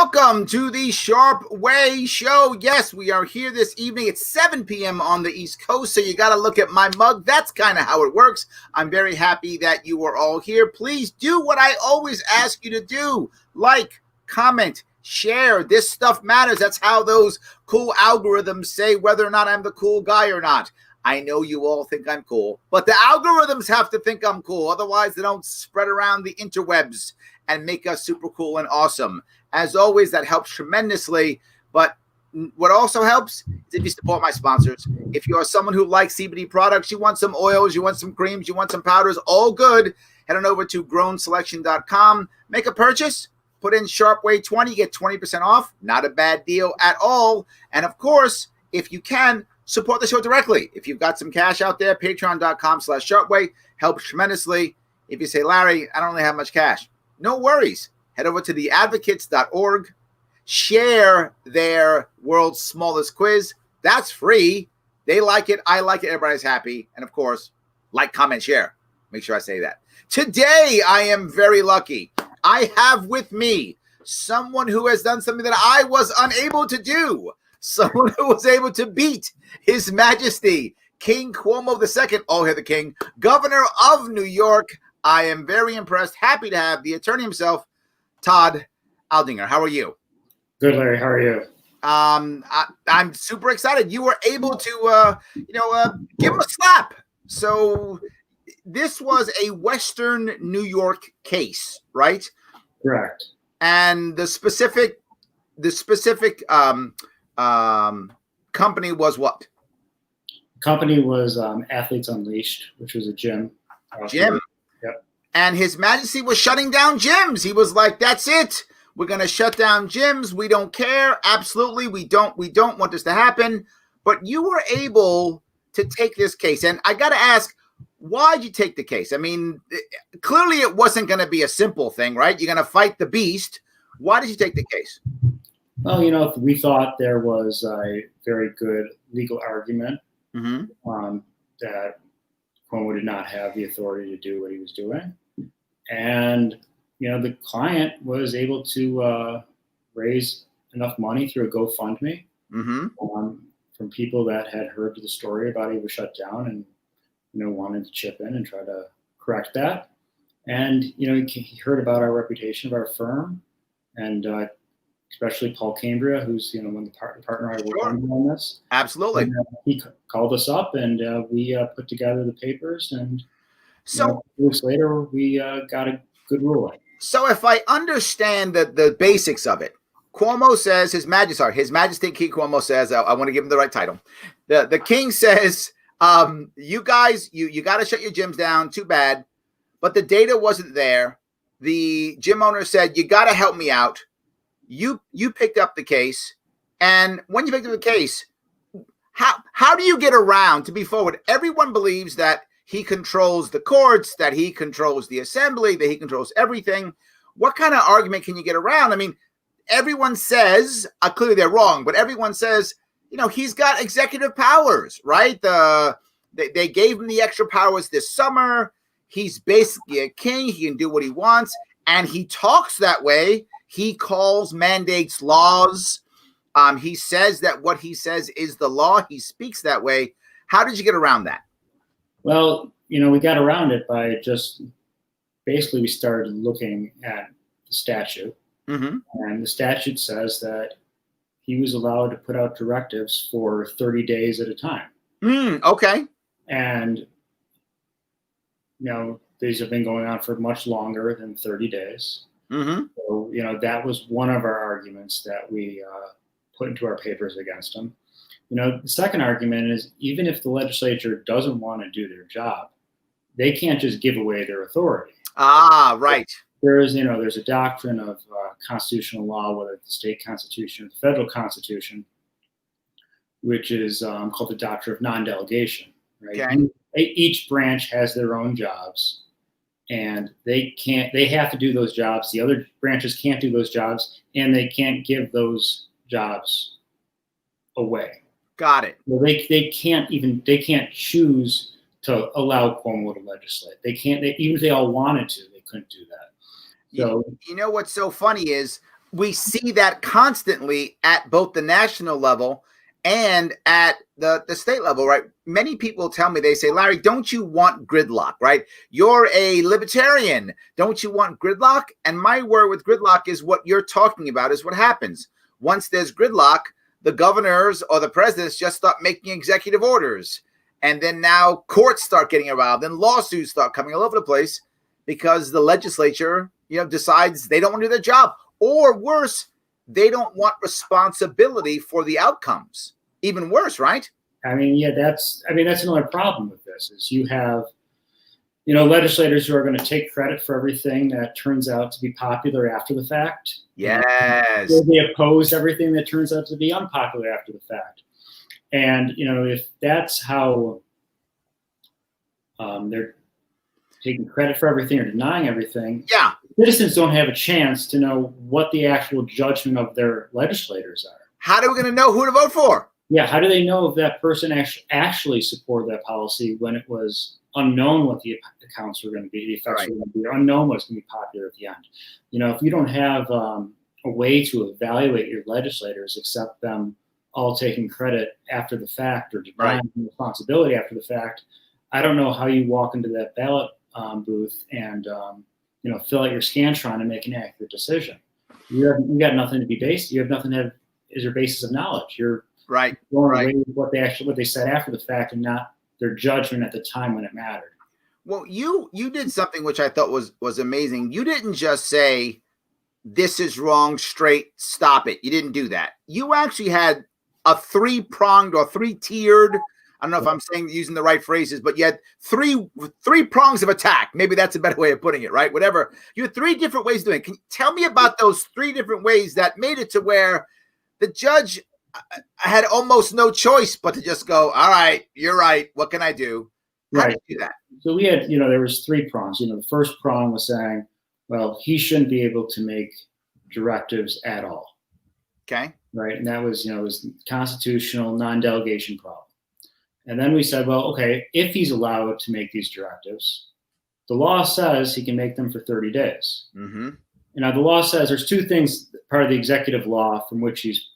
Welcome to the Sharpe Way show. Yes, we are here this evening at 7 p.m. on the East Coast, so you got to look at my mug. That's kind of how it works. I'm very happy that you are all here. Please do what I always ask you to do. Like, comment, share. This stuff matters. That's how those cool algorithms say whether or not I'm the cool guy or not. I know you all think I'm cool, but the algorithms have to think I'm cool. Otherwise, they don't spread around the interwebs and make us super cool and awesome. As always, that helps tremendously. But what also helps is if you support my sponsors. If you are someone who likes CBD products, you want some oils, you want some creams, you want some powders, all good, head on over to grownselection.com. Make a purchase. Put in Sharpe Way 20, get 20% off. Not a bad deal at all. And of course, if you can, support the show directly. If you've got some cash out there, patreon.com/SharpeWay helps tremendously. If you say, Larry, I don't really have much cash, no worries. Head over to theadvocates.org. Share their world's smallest quiz. That's free. They like it. I like it. Everybody's happy. And of course, like, comment, share. Make sure I say that. Today, I am very lucky. I have with me someone who has done something that I was unable to do. Someone who was able to beat His Majesty, King Cuomo II. Oh, here the king. Governor of New York. I am very impressed. Happy to have the attorney himself, Todd Aldinger. How are you? Good, Larry. How are you? I'm super excited. You were able to, give him a slap. So this was a Western New York case, right? Correct. And the specific company was what? The company was Athletes Unleashed, which was a gym. Gym. Yep. And His Majesty was shutting down gyms. He was like, that's it. We're going to shut down gyms. We don't care. Absolutely. We don't want this to happen. But you were able to take this case. And I got to ask, why'd you take the case? I mean, clearly it wasn't going to be a simple thing, right? You're going to fight the beast. Why did you take the case? Well, we thought there was a very good legal argument that Cuomo did not have the authority to do what he was doing. And, the client was able to raise enough money through a GoFundMe from people that had heard the story about he was shut down and, wanted to chip in and try to correct that. And, he heard about our reputation of our firm and especially Paul Cambria, who's, one of the partner I work on this. Absolutely. And, he called us up and we put together the papers and so 2 weeks later we got a good ruling. So if I understand the basics of it, Cuomo says, His Majesty King Cuomo says, I want to give him the right title. The king says, you guys, you got to shut your gyms down. Too bad. But the data wasn't there. The gym owner said, you got to help me out. You picked up the case. And when you picked up the case, how do you get around, to be forward? Everyone believes that he controls the courts, that he controls the assembly, that he controls everything. What kind of argument can you get around? I mean, everyone says, clearly they're wrong, but everyone says, he's got executive powers, right? They gave him the extra powers this summer. He's basically a king. He can do what he wants. And he talks that way. He calls mandates laws. He says that what he says is the law. He speaks that way. How did you get around that? Well, we got around it by just basically we started looking at the statute. And the statute says that he was allowed to put out directives for 30 days at a time. Okay. And, these have been going on for much longer than 30 days. So, that was one of our arguments that we put into our papers against him. The second argument is even if the legislature doesn't want to do their job, they can't just give away their authority. Right. There's a doctrine of constitutional law, whether it's the state constitution or the federal constitution, which is called the doctrine of non-delegation. Right? Okay. Each branch has their own jobs, and they have to do those jobs. The other branches can't do those jobs, and they can't give those jobs away. Got it. Well, they can't choose to allow Cuomo to legislate. They can't. Even if they all wanted to, they couldn't do that. So what's so funny is we see that constantly at both the national level and at the state level, right? Many people tell me, they say, Larry, don't you want gridlock, right? You're a libertarian. Don't you want gridlock? And my word with gridlock is what you're talking about is what happens. Once there's gridlock, the governors or the presidents just start making executive orders. And then now courts start getting involved and lawsuits start coming all over the place because the legislature, decides they don't want to do their job. Or worse, they don't want responsibility for the outcomes. Even worse, right? I mean, yeah, that's another problem with this is you have, legislators who are going to take credit for everything that turns out to be popular after the fact. Yes. They oppose everything that turns out to be unpopular after the fact. And, if that's how they're taking credit for everything or denying everything, yeah, citizens don't have a chance to know what the actual judgment of their legislators are. How are we going to know who to vote for? Yeah, how do they know if that person actually supported that policy when it was unknown what the accounts were going to be, the effects were going to be, or unknown what's going to be popular at the end? If you don't have a way to evaluate your legislators except them all taking credit after the fact or denying responsibility after the fact, I don't know how you walk into that ballot booth and fill out your Scantron and make an accurate decision. You got nothing to be based. You have nothing to have as your basis of knowledge. You're going away with what they said after the fact and not their judgment at the time when it mattered. Well, you did something which I thought was amazing. You didn't just say this is wrong, straight, stop it. You didn't do that. You actually had a three-pronged or three-tiered, I don't know if I'm using the right phrases, but you had three prongs of attack. Maybe that's a better way of putting it, right? Whatever. You had three different ways of doing it. Can you tell me about those three different ways that made it to where the judge had almost no choice but to just go, all right, you're right. What can I do? How did you do that? So we had, there was three prongs. The first prong was saying, well, he shouldn't be able to make directives at all. Okay. Right. And that was, it was constitutional non-delegation problem. And then we said, well, okay, if he's allowed to make these directives, the law says he can make them for 30 days. Mm-hmm. And now the law says there's two things, part of the executive law from which he's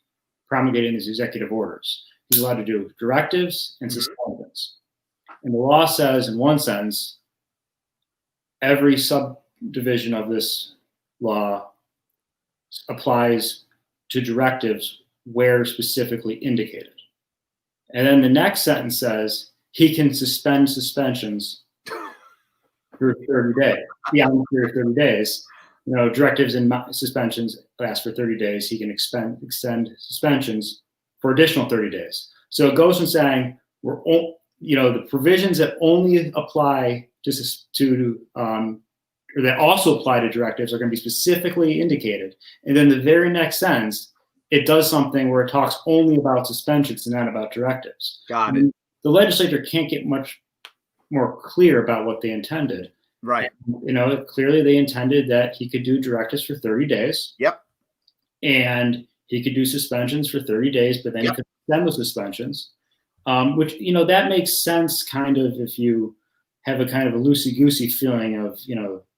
promulgating his executive orders. He's allowed to do directives and suspensions. And the law says, in one sentence, every subdivision of this law applies to directives where specifically indicated. And then the next sentence says he can suspend suspensions for 30 days. Beyond the period of 30 days, directives and suspensions last for 30 days. He can extend suspensions for additional 30 days. So it goes from saying the provisions that only apply to or that also apply to directives are going to be specifically indicated. And then the very next sentence, it does something where it talks only about suspensions and not about directives. Got it. The legislature can't get much more clear about what they intended. Right. And, clearly they intended that he could do directives for 30 days. Yep. And he could do suspensions for 30 days, but then he could extend the suspensions, which, that makes sense kind of if you have a kind of a loosey-goosey feeling of,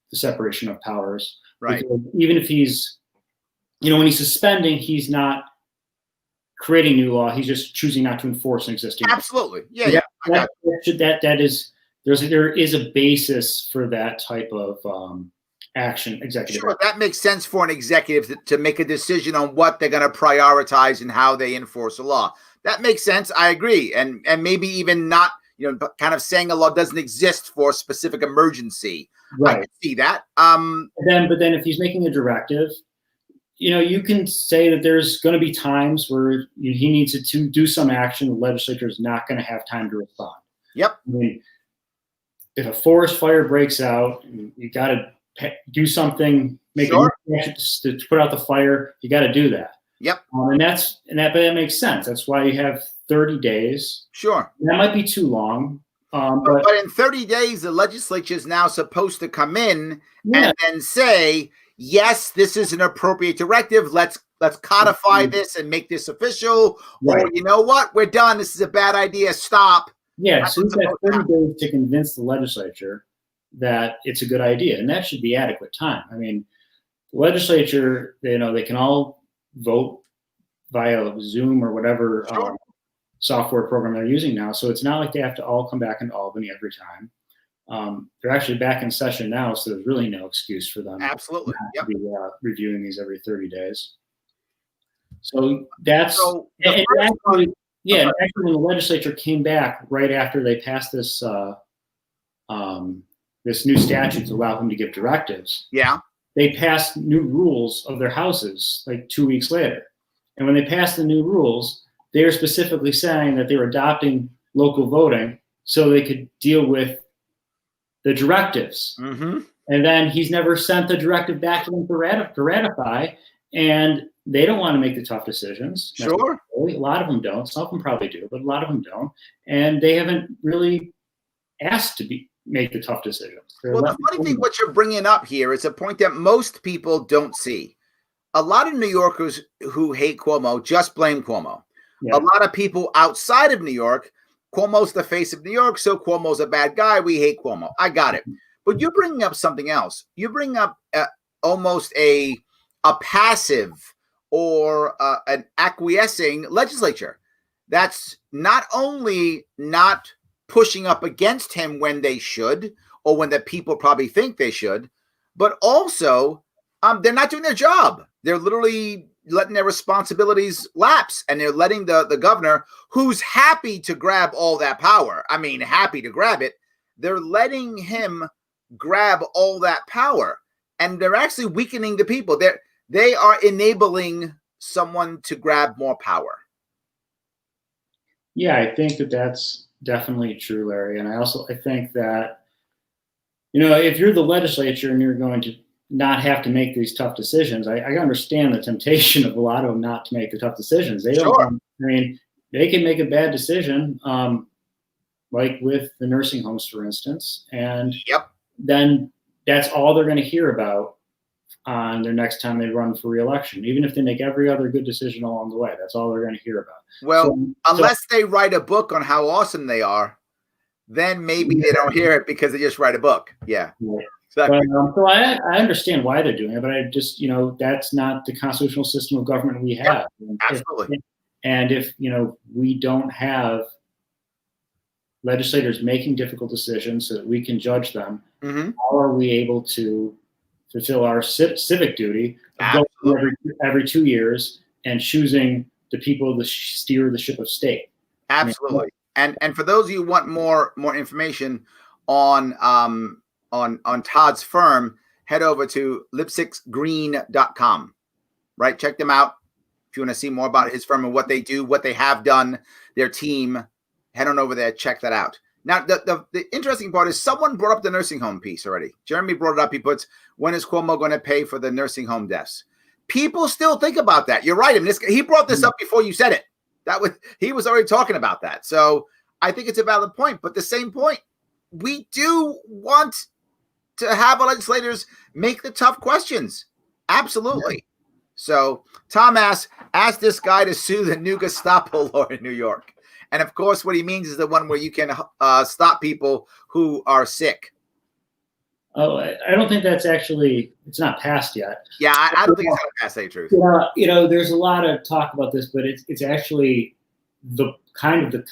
the separation of powers. Right. Because even if he's, when he's suspending, he's not creating new law. He's just choosing not to enforce an existing law. Absolutely. Yeah. There is a basis for that type of action, executive. Sure, that makes sense for an executive to make a decision on what they're going to prioritize and how they enforce a law. That makes sense. I agree. And maybe even not, kind of saying a law doesn't exist for a specific emergency. Right. I can see that. But then if he's making a directive, you can say that there's going to be times where he needs to do some action. The legislature is not going to have time to respond. Yep. I mean, if a forest fire breaks out, you got to do something, make a action to put out the fire. You got to do that. Yep. But that makes sense. That's why you have 30 days. Sure. That might be too long. But in 30 days, the legislature is now supposed to come in and then say, yes, this is an appropriate directive. Let's codify this and make this official. Right. Or you know what? We're done. This is a bad idea. Stop. Yeah, so you've got 30 days to convince the legislature that it's a good idea, and that should be adequate time. I mean, legislature, they can all vote via Zoom or whatever software program they're using now. So it's not like they have to all come back into Albany every time. They're actually back in session now, so there's really no excuse for them Absolutely. to be reviewing these every 30 days. So that's actually when the legislature came back right after they passed this this new statute to allow them to give directives. Yeah. They passed new rules of their houses like 2 weeks later. And when they passed the new rules, they were specifically saying that they were adopting local voting so they could deal with the directives. Mm-hmm. And then he's never sent the directive back to them to ratify. And they don't want to make the tough decisions. Sure. A lot of them don't. Some of them probably do, but a lot of them don't. And they haven't really asked to make the tough decisions. Well, the funny thing, what you're bringing up here is a point that most people don't see. A lot of New Yorkers who hate Cuomo just blame Cuomo. Yeah. A lot of people outside of New York, Cuomo's the face of New York, so Cuomo's a bad guy. We hate Cuomo. I got it. But you're bringing up something else. You bring up almost a passive or an acquiescing legislature that's not only not pushing up against him when they should, or when the people probably think they should, but also they're not doing their job. They're literally letting their responsibilities lapse, and they're letting the governor, who's happy to grab all that power, I mean, happy to grab it, they're letting him grab all that power, and they're actually weakening the people. They are enabling someone to grab more power. Yeah, I think that's definitely true, Larry. And I think that, if you're the legislature and you're going to not have to make these tough decisions, I understand the temptation of a lot of them not to make the tough decisions. They don't. They can make a bad decision, like with the nursing homes, for instance, and then that's all they're going to hear about on their next time they run for re-election. Even if they make every other good decision along the way, that's all they're going to hear about. Well, unless they write a book on how awesome they are, then maybe they don't hear it because they just write a book. Yeah. Exactly. But, so I understand why they're doing it, but I just, that's not the constitutional system of government we have. Absolutely. And if we don't have legislators making difficult decisions so that we can judge them, how are we able to fulfill our civic duty of going every 2 years and choosing the people to steer the ship of state? Absolutely. And for those of you who want more information on Todd's firm, head over to lipsticksgreen.com. Right? Check them out. If you want to see more about his firm and what they do, what they have done, their team, head on over there, check that out. Now, the interesting part is someone brought up the nursing home piece already. Jeremy brought it up. He puts, when is Cuomo going to pay for the nursing home deaths? People still think about that. You're right. I mean, he brought this up before you said it. He was already talking about that. So I think it's a valid point. But the same point, we do want to have our legislators make the tough questions. Absolutely. Yeah. So Tom asks, ask this guy to sue the new Gestapo law in New York. And of course, what he means is the one where you can stop people who are sick. Oh, I don't think that's it's not passed yet. Yeah, I don't think it's going to pass, the truth. There's a lot of talk about this, but it's actually the kind of the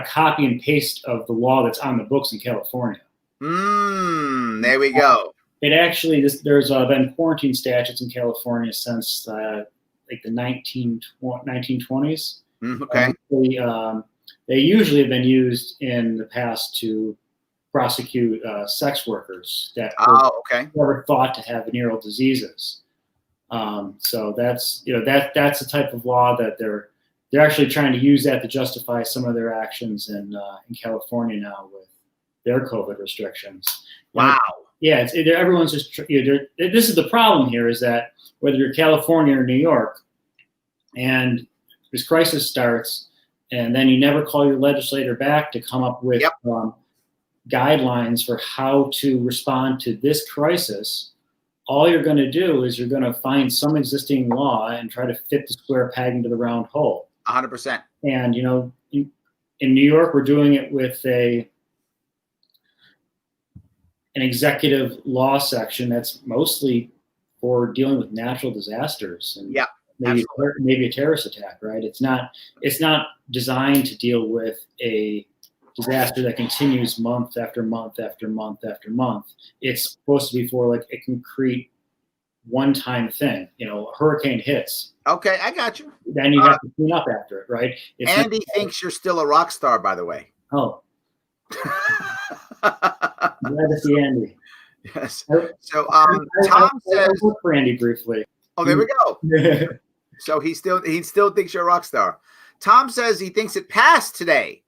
copy and paste of the law that's on the books in California. There we go. It actually, there's been quarantine statutes in California since like the 1920s. Okay. They usually have been used in the past to prosecute sex workers that were thought to have venereal diseases. So that's that's the type of law that they're actually trying to use that to justify some of their actions in California now with their COVID restrictions. Wow. Everyone's just this is the problem here, is that whether you're California or New York, and this crisis starts, and then you never call your legislator back to come up with guidelines for how to respond to this crisis, all you're going to do is you're going to find some existing law and try to fit the square peg into the round hole. 100%. And, in New York, we're doing it with an executive law section that's mostly for dealing with natural disasters and Yeah, maybe a terrorist attack, right? It's not designed to deal with a disaster that continues month after month after month after month. It's supposed to be for like a concrete one-time thing. You know, a hurricane hits. Okay, I got you. Then you have to clean up after it, right? Andy thinks you're still a rock star, by the way. Oh. Glad to see Andy. Yes. So Tom says I worked for Andy briefly. Oh, there we go. So he still thinks you're a rock star. Tom says he thinks it passed today,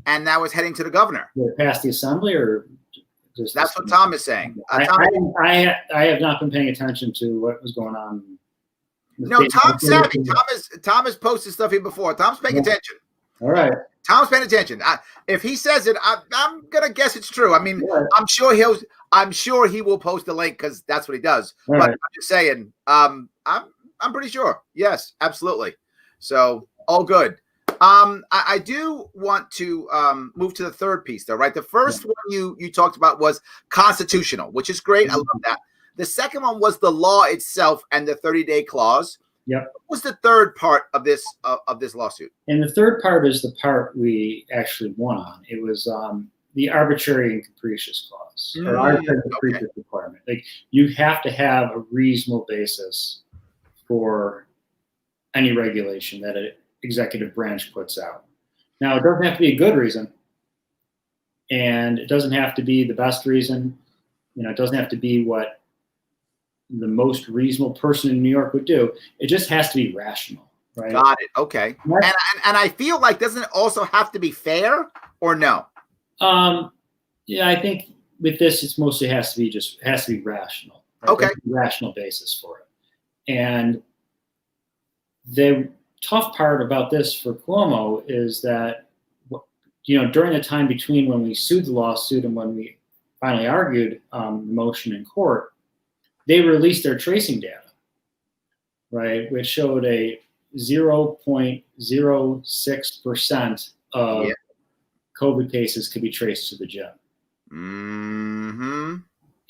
and now it's heading to the governor. Did it pass the assembly, or just that's what Tom is saying? I have not been paying attention to what was going on. No, Tom's savvy. Tom has posted stuff here before. Tom's paying attention. All right. Tom's paying attention. If he says it, I'm gonna guess it's true. I mean, yeah. I'm sure he will post a link because that's what he does. All but right. I'm just saying, I'm pretty sure. Yes, absolutely. So all good. I do want to move to the third piece, though, right? The first one you talked about was constitutional, which is great. I love that. The second one was the law itself and the 30-day clause. Yep. What was the third part of this lawsuit? And the third part is the part we actually won on. It was the arbitrary and capricious clause, or arbitrary and capricious requirement. Like, you have to have a reasonable basis for any regulation that an executive branch puts out. Now, it doesn't have to be a good reason, and it doesn't have to be the best reason. You know, it doesn't have to be what the most reasonable person in New York would do. It just has to be rational, right? Got it. Okay. And I feel like, doesn't it also have to be fair, or no? Yeah, I think with this, it's mostly has to be rational. Right? Okay. Rational basis for it. And the tough part about this for Cuomo is that, you know, during the time between when we sued the lawsuit and when we finally argued the motion in court, they released their tracing data, right, which showed a 0.06% of COVID cases could be traced to the gym. Mm-hmm.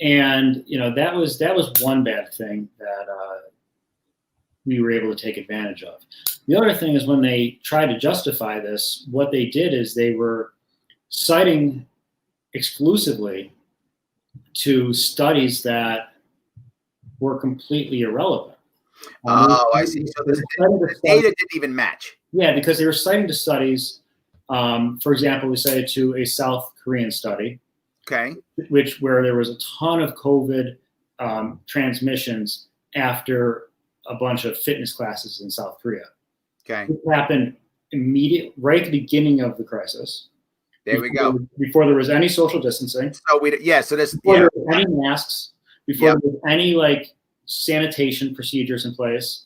And, you know, that was one bad thing that we were able to take advantage of. The other thing is, when they tried to justify this, what they did is they were citing exclusively to studies that were completely irrelevant. I see. So the data didn't even match. Yeah, because they were citing to studies. For example, we cited to a South Korean study, where there was a ton of COVID transmissions after a bunch of fitness classes in South Korea. Okay, it happened right at the beginning of the crisis. There we go. Before there was any social distancing. So there were any masks. Before there was any sanitation procedures in place.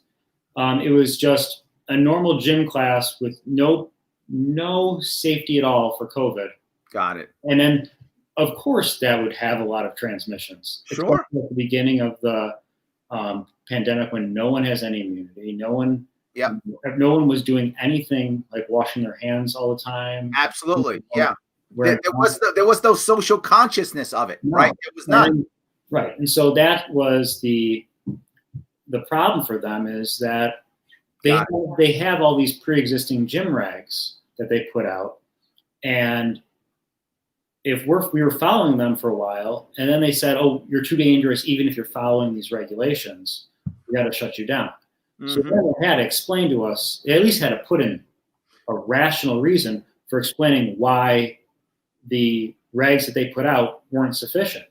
It was just a normal gym class with no safety at all for COVID. Got it. And then, of course, that would have a lot of transmissions. Sure. At the beginning of the pandemic, when no one has any immunity, no one was doing anything like washing their hands all the time. Absolutely. Yeah. There was no social consciousness of it, right? It was none. Right. And so that was the problem for them, is that they have all these pre-existing gym regs that they put out. And if we were following them for a while, and then they said, oh, you're too dangerous, even if you're following these regulations, we got to shut you down. Mm-hmm. So then they had to explain to us, they at least had to put in a rational reason for explaining why the regs that they put out weren't sufficient.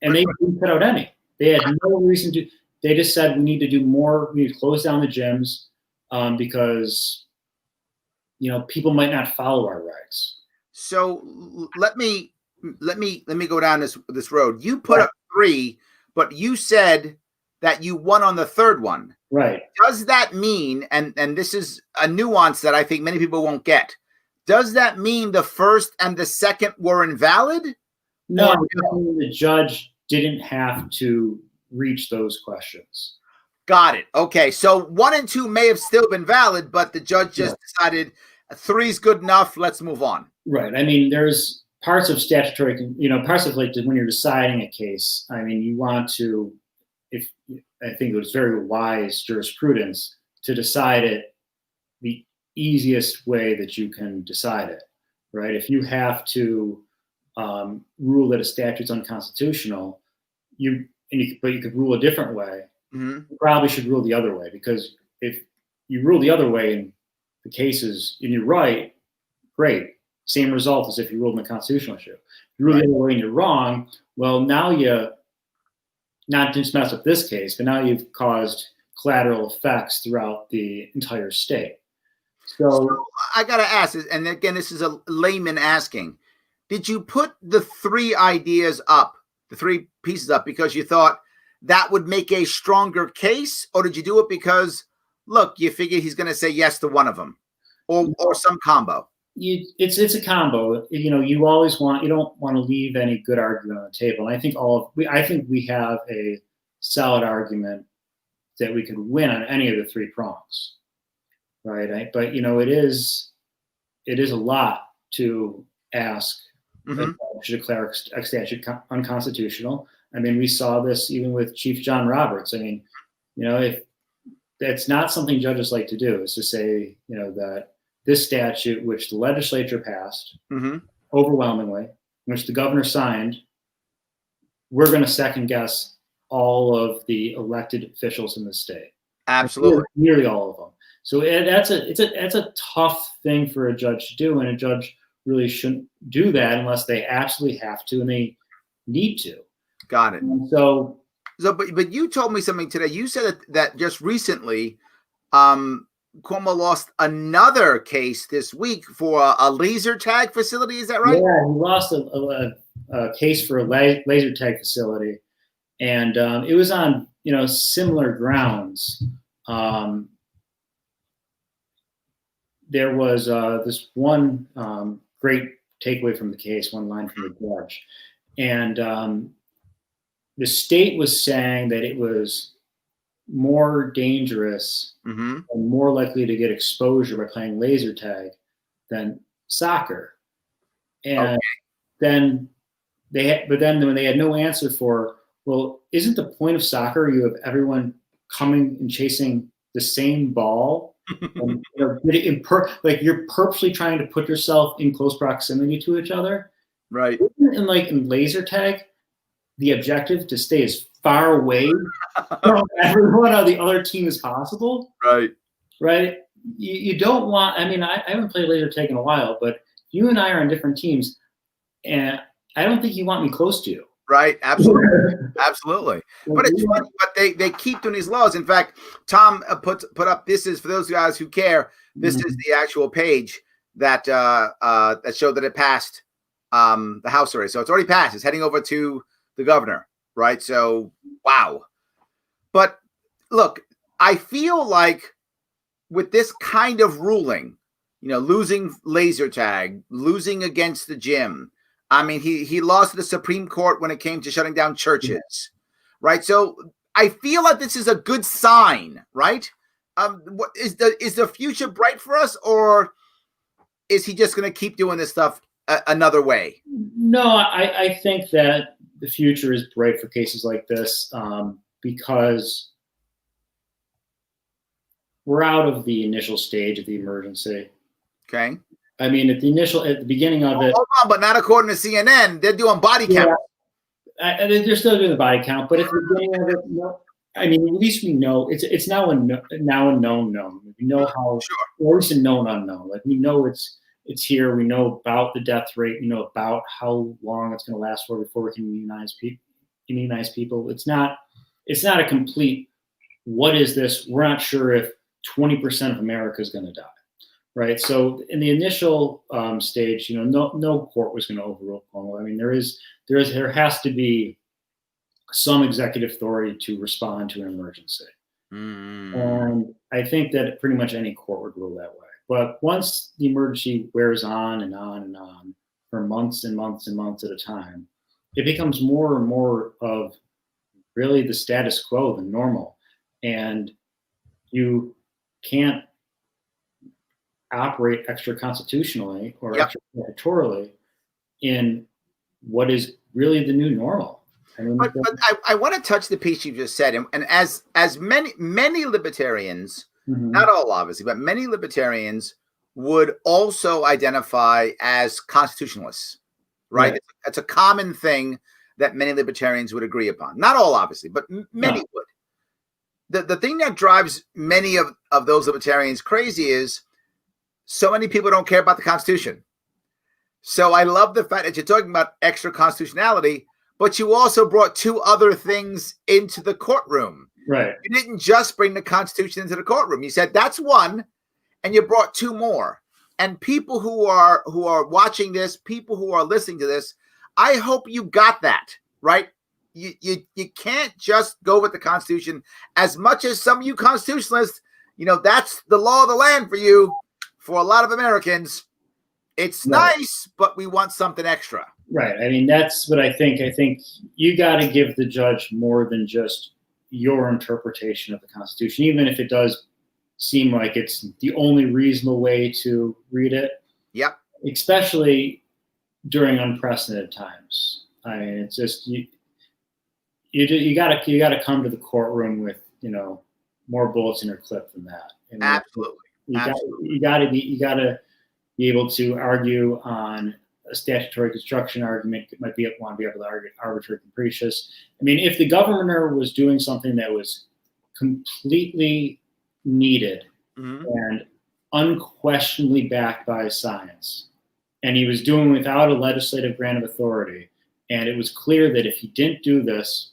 And they didn't put out any. They had no reason to. They just said, we need to do more. We need to close down the gyms because, you know, people might not follow our regs. So let me go down this road. You put up 3, but you said that you won on the third one. Right. Does that mean, and this is a nuance that I think many people won't get, does that mean the first and the second were invalid? No, the judge didn't have to reach those questions. Got it. Okay, so 1 and 2 may have still been valid, but the judge just decided 3 is good enough. Let's move on. Right. I mean, there's parts of statutory, parts of when you're deciding a case. I mean, you want to, if I think it was very wise jurisprudence to decide it the easiest way that you can decide it, right? If you have to rule that a statute's unconstitutional, but you could rule a different way. You probably should rule the other way, because if you rule the other way in the cases and you're right, great, same result as if you ruled in the constitutional issue. If you rule the other way and you're wrong, well, now you not just mess up this case, but now you've caused collateral effects throughout the entire state. So I got to ask, and again, this is a layman asking, did you put the three ideas up, the three pieces up, because you thought that would make a stronger case? Or did you do it because, look, you figured he's going to say yes to one of them, or some combo? It's a combo. You don't want to leave any good argument on the table. And I think we have a solid argument that we could win on any of the three prongs, right? But it is a lot to ask to declare a statute unconstitutional. I mean, we saw this even with Chief John Roberts. I mean, if that's not something judges like to do, is to say, that this statute, which the legislature passed overwhelmingly, which the governor signed, we're going to second guess all of the elected officials in the state. Absolutely, nearly all of them. So that's a tough thing for a judge to do, and a judge really shouldn't do that unless they absolutely have to and they need to. Got it. But you told me something today. You said that just recently, Cuomo lost another case this week for a laser tag facility. Is that right? Yeah, he lost a case for a laser tag facility, and it was on similar grounds. There was this one great takeaway from the case, one line from the judge, and the state was saying that it was more dangerous and more likely to get exposure by playing laser tag than soccer. And then when they had no answer for, well, isn't the point of soccer you have everyone coming and chasing the same ball? And, you're purposely trying to put yourself in close proximity to each other, right? And in laser tag, the objective to stay as far away from everyone on the other team as possible, right? You don't want. I mean, I haven't played laser tag in a while, but you and I are on different teams, and I don't think you want me close to you. Right, absolutely. But it's funny, but they keep doing these laws. In fact, Tom put up, this is, for those guys who care, this is the actual page that that showed that it passed the House already. So it's already passed. It's heading over to the governor, right? So, wow. But look, I feel like with this kind of ruling, losing laser tag, losing against the gym, I mean, he lost to the Supreme Court when it came to shutting down churches, right? So I feel like this is a good sign, right? What is the future bright for us, or is he just going to keep doing this stuff another way? No, I think that the future is bright for cases like this because we're out of the initial stage of the emergency. Okay. I mean, at the beginning of it. Hold on, but not according to CNN. They're doing body count. They're still doing the body count, but at the beginning of it, I mean, at least we know it's now a known. We know how, or at least a known unknown. Like, we know it's here. We know about the death rate. We know about how long it's going to last for before we can immunize people. It's not a complete. What is this? We're not sure if 20% of America is going to die. Right. So in the initial stage, no court was going to overrule Cuomo. I mean, there has to be some executive authority to respond to an emergency. And I think that pretty much any court would rule that way. But once the emergency wears on and on and on for months and months and months at a time, it becomes more and more of really the status quo than normal. And you can't operate extra constitutionally or extra statutorily in what is really the new normal. I mean, but I want to touch the piece you just said, and as many libertarians, not all obviously, but many libertarians would also identify as constitutionalists, right? Right. That's a common thing that many libertarians would agree upon. Not all, obviously, but many would. The thing that drives many of those libertarians crazy is so many people don't care about the Constitution. So I love the fact that you're talking about extra constitutionality, but you also brought two other things into the courtroom. Right. You didn't just bring the Constitution into the courtroom. You said that's one, and you brought two more. And people who are watching this, people who are listening to this, I hope you got that, right? You can't just go with the Constitution. As much as some of you constitutionalists, that's the law of the land for you. For a lot of Americans, it's nice, but we want something extra. Right. I mean, that's what I think. I think you got to give the judge more than just your interpretation of the Constitution, even if it does seem like it's the only reasonable way to read it. Yep. Especially during unprecedented times. I mean, it's just you got to come to the courtroom with more bullets in your clip than that. And absolutely. You got to be able to argue on a statutory construction argument. It might want to be able to argue arbitrary capricious. I mean, if the governor was doing something that was completely needed and unquestionably backed by science, and he was doing without a legislative grant of authority, and it was clear that if he didn't do this,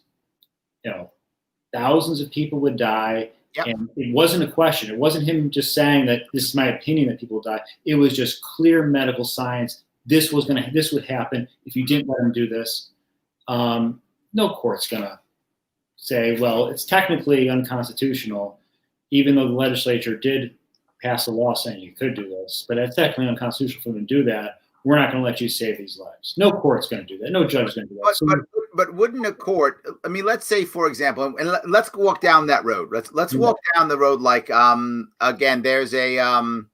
thousands of people would die. Yep. And it wasn't a question. It wasn't him just saying that this is my opinion that people die. It was just clear medical science. This would happen if you didn't let him do this. No court's gonna say, well, it's technically unconstitutional, even though the legislature did pass a law saying you could do this, but it's technically unconstitutional for them to do that. We're not going to let you save these lives. No court's going to do that. No judge is going to do that. But wouldn't a court? I mean, let's say, for example, and let's walk down that road. Let's walk down the road. Like again, there's a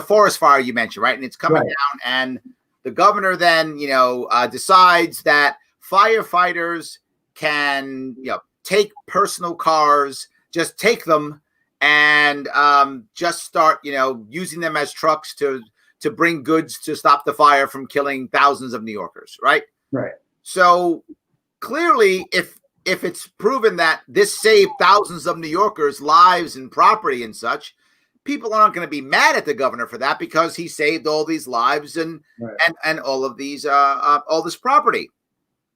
forest fire you mentioned, right? And it's coming down, and the governor then decides that firefighters can take personal cars, just take them, and just start using them as trucks to bring goods to stop the fire from killing thousands of New Yorkers, right? Right. So clearly, if it's proven that this saved thousands of New Yorkers' lives and property and such, people aren't going to be mad at the governor for that because he saved all these lives and all of these all this property.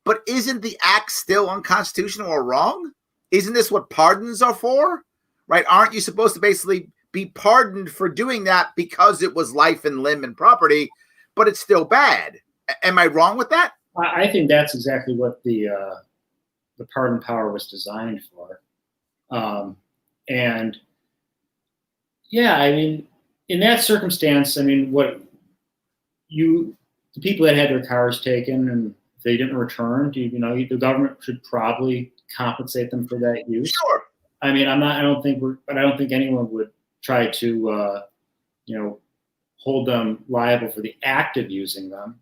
But isn't the act still unconstitutional or wrong? Isn't this what pardons are for? Right? Aren't you supposed to basically be pardoned for doing that because it was life and limb and property, but it's still bad? Am I wrong with that? I think that's exactly what the pardon power was designed for. And yeah, I mean, in that circumstance, I mean, the people that had their cars taken and they didn't return, the government should probably compensate them for that use. Sure. I mean, I don't think anyone would try to, hold them liable for the act of using them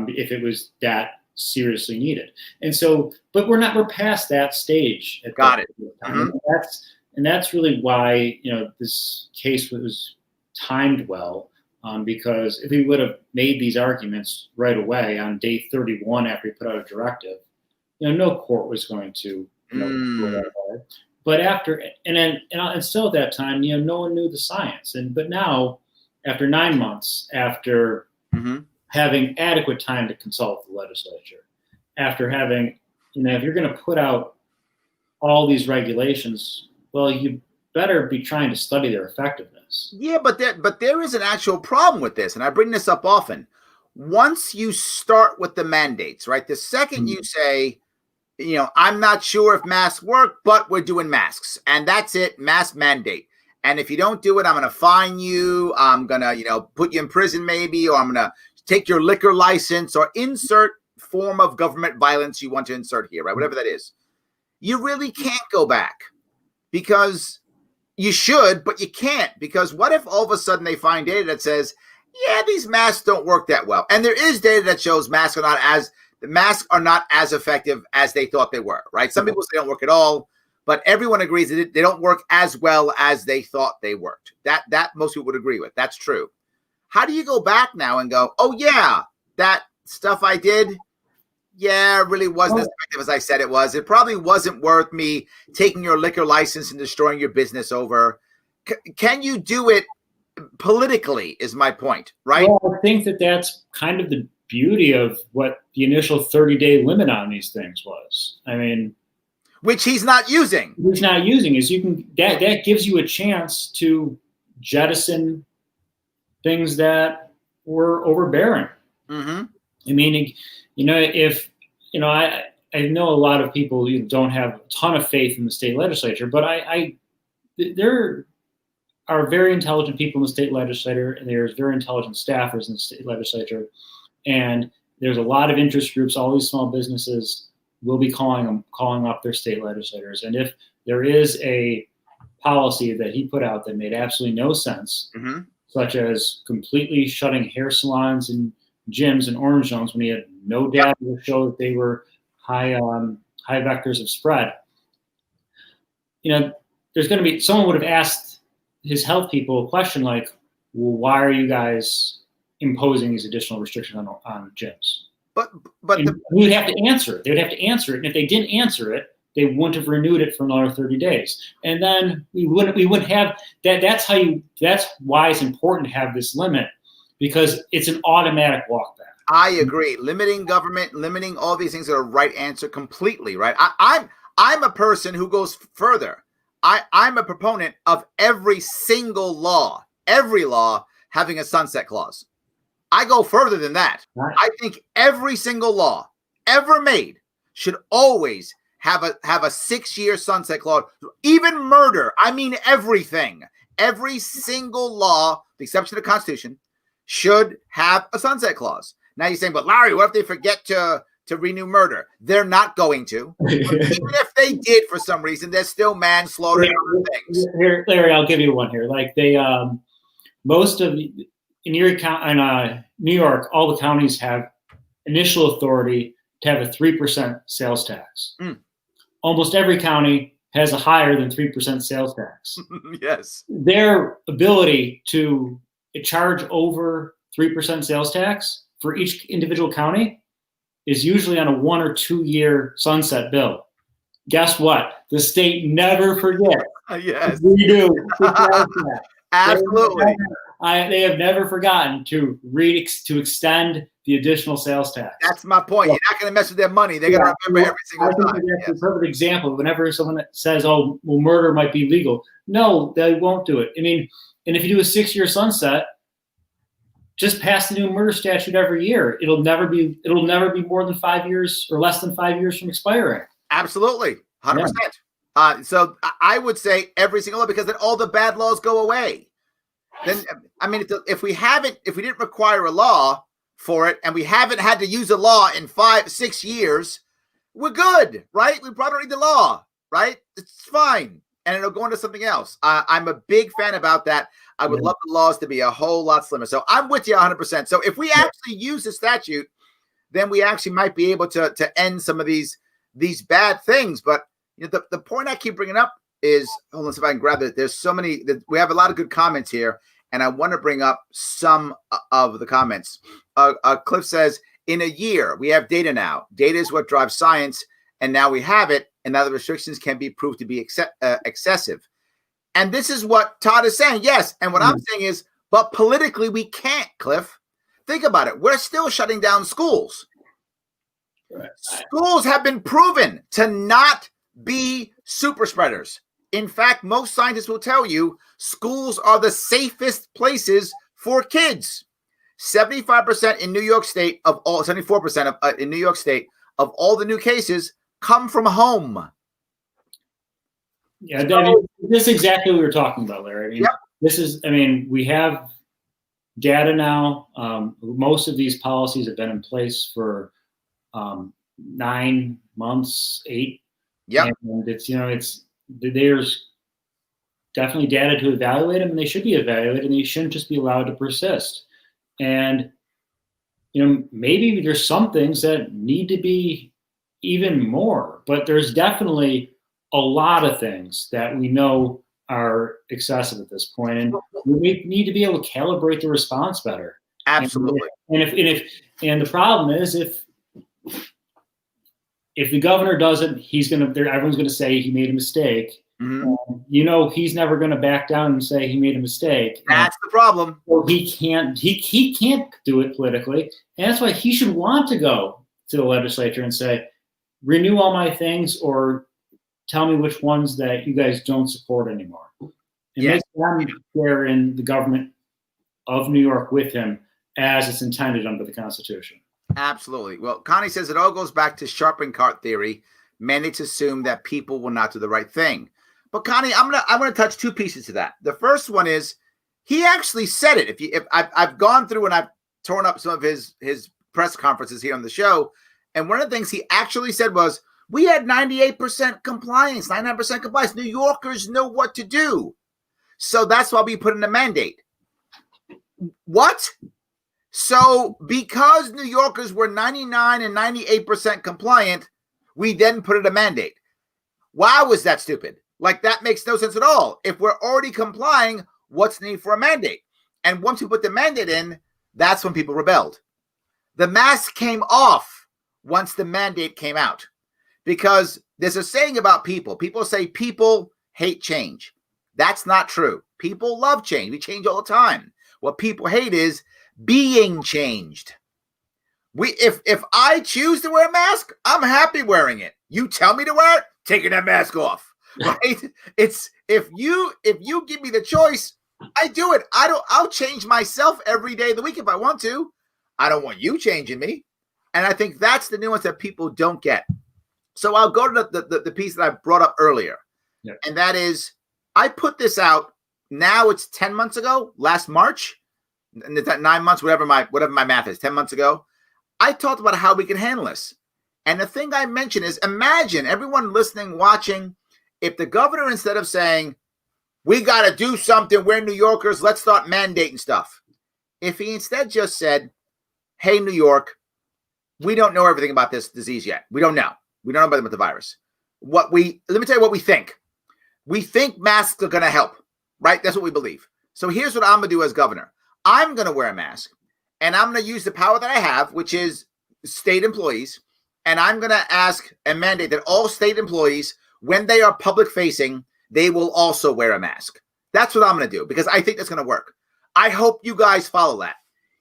if it was that seriously needed. And so, but we're past that stage. Got it. And that's really why, this case was timed well, because if he would have made these arguments right away on day 31 after he put out a directive, no court was going to go that hard. But and still at that time, no one knew the science. But now, after 9 months, after having adequate time to consult the legislature, after having, if you're going to put out all these regulations, well, you better be trying to study their effectiveness. Yeah, but there is an actual problem with this, and I bring this up often. Once you start with the mandates, right? The second you say, I'm not sure if masks work, but we're doing masks, and that's it, mask mandate. And if you don't do it, I'm going to fine you. I'm going to, put you in prison maybe, or I'm going to take your liquor license, or insert form of government violence you want to insert here, right? Whatever that is. You really can't go back, because you should, but you can't, because what if all of a sudden they find data that says, yeah, these masks don't work that well. And there is data that shows masks are not as the masks are not as effective as they thought they were, right? Some people say they don't work at all, but everyone agrees that they don't work as well as they thought they worked. That most people would agree with. That's true. How do you go back now and go, oh yeah, that stuff I did, yeah, it really wasn't as effective as I said it was. It probably wasn't worth me taking your liquor license and destroying your business over. Can you do it politically is my point, right? Well, I think that's kind of the beauty of what the initial 30-day limit on these things was. I mean, which he's not using. He's not using is that gives you a chance to jettison things that were overbearing. Mm-hmm. I mean, I know a lot of people don't have a ton of faith in the state legislature, but there are very intelligent people in the state legislature, and there's very intelligent staffers in the state legislature, and there's a lot of interest groups. All these small businesses will be calling up their state legislators, and if there is a policy that he put out that made absolutely no sense, mm-hmm. such as completely shutting hair salons and gyms and orange zones when he had no data to show that they were high vectors of spread. There's going to be someone would have asked his health people a question like, well, why are you guys imposing these additional restrictions on gyms? But we would have to answer it. They would have to answer it, and if they didn't answer it, they wouldn't have renewed it for another 30 days. And then we wouldn't have that. That's why it's important to have this limit, because it's an automatic walk back. I agree. Limiting government, limiting all these things are the right answer completely, right? I'm a person who goes further. I'm a proponent of every single law having a sunset clause. I go further than that. Right. I think every single law ever made should always have a 6-year sunset clause. Even murder. I mean everything. Every single law, with the exception of the Constitution, should have a sunset clause. Now you're saying, but Larry, what if they forget to renew murder? They're not going to. Even if they did for some reason, there's still manslaughter and other things. Here, Larry, I'll give you one here. Like they, most of in New York, all the counties have initial authority to have a 3% sales tax. Mm. Almost every county has a higher than 3% sales tax. Yes. Their ability to charge over 3% sales tax for each individual county is usually on a 1 or 2 year sunset bill. Guess what? The state never forgets. Yes. We do. Absolutely. They have never forgotten to extend the additional sales tax. That's my point. You're not going to mess with their money. They're going to remember every single time. That's a perfect example. Whenever someone says, "Oh, well, murder might be legal," no, they won't do it. I mean, and if you do a 6-year sunset, just pass the new murder statute every year. It'll never be more than 5 years or less than 5 years from expiring. Absolutely, 100%. Yeah. So I would say every single law, because then all the bad laws go away. Then, I mean, if we didn't require a law for it, and we haven't had to use a law in 5-6 years, we're good, right? We probably don't need the law, right? It's fine, and it'll go into something else. I'm a big fan about that. I would love the laws to be a whole lot slimmer. So I'm with you 100%. So if we actually use the statute, then we actually might be able to end some of these bad things. But the point I keep bringing up is, hold on, see if I can grab it. There's so many. We have a lot of good comments here, and I want to bring up some of the comments. Cliff says, in a year, we have data now. Data is what drives science, and now we have it, and now the restrictions can be proved to be excessive. And this is what Todd is saying, yes. And what I'm saying is, but politically, we can't, Cliff. Think about it. We're still shutting down schools. Right. Schools have been proven to not be super spreaders. In fact, most scientists will tell you schools are the safest places for kids. 75% in New York State of all, 74% in New York State of all the new cases come from home. Yeah, this is exactly what we were talking about, Larry. I mean, we have data now. Most of these policies have been in place for 9 months, 8. Yeah, and there's definitely data to evaluate them, and they should be evaluated, and they shouldn't just be allowed to persist. And maybe there's some things that need to be even more, but there's definitely a lot of things that we know are excessive at this point, and we need to be able to calibrate the response better. Absolutely. And the problem is if the governor doesn't, everyone's gonna say he made a mistake. Mm-hmm. He's never gonna back down and say he made a mistake. That's the problem. Well, he can't do it politically, and that's why he should want to go to the legislature and say, renew all my things, or tell me which ones that you guys don't support anymore. And make them there in the government of New York with him as it's intended under the Constitution. Absolutely. Well, Connie says it all goes back to Sharpe and cart theory. Mandates assume that people will not do the right thing. But Connie, I'm gonna touch two pieces to that. The first one is he actually said it. If I've gone through and I've torn up some of his press conferences here on the show, and one of the things he actually said was, we had 98% compliance, 99% compliance. New Yorkers know what to do. So that's why we put in a mandate. What? So because New Yorkers were 99 and 98% compliant, we then put in a mandate. Why was that stupid? Like, that makes no sense at all. If we're already complying, what's the need for a mandate? And once we put the mandate in, that's when people rebelled. The mask came off once the mandate came out. Because there's a saying about people. People say people hate change. That's not true. People love change. We change all the time. What people hate is being changed. If I choose to wear a mask, I'm happy wearing it. You tell me to wear it, taking that mask off. Right? It's if you give me the choice, I do it. I'll change myself every day of the week if I want to. I don't want you changing me. And I think that's the nuance that people don't get. So I'll go to the piece that I brought up earlier. Yep. And that is, I put this out, now it's 10 months ago, last March, and it's at 9 months, whatever my math is, 10 months ago. I talked about how we can handle this. And the thing I mentioned is, imagine everyone listening, watching, if the governor, instead of saying, we got to do something, we're New Yorkers, let's start mandating stuff. If he instead just said, hey, New York, we don't know everything about this disease yet. We don't know. We don't know about the virus. Let me tell you what we think. We think masks are going to help, right? That's what we believe. So here's what I'm going to do as governor. I'm going to wear a mask, and I'm going to use the power that I have, which is state employees, and I'm going to ask and mandate that all state employees, when they are public facing, they will also wear a mask. That's what I'm going to do, because I think that's going to work. I hope you guys follow that.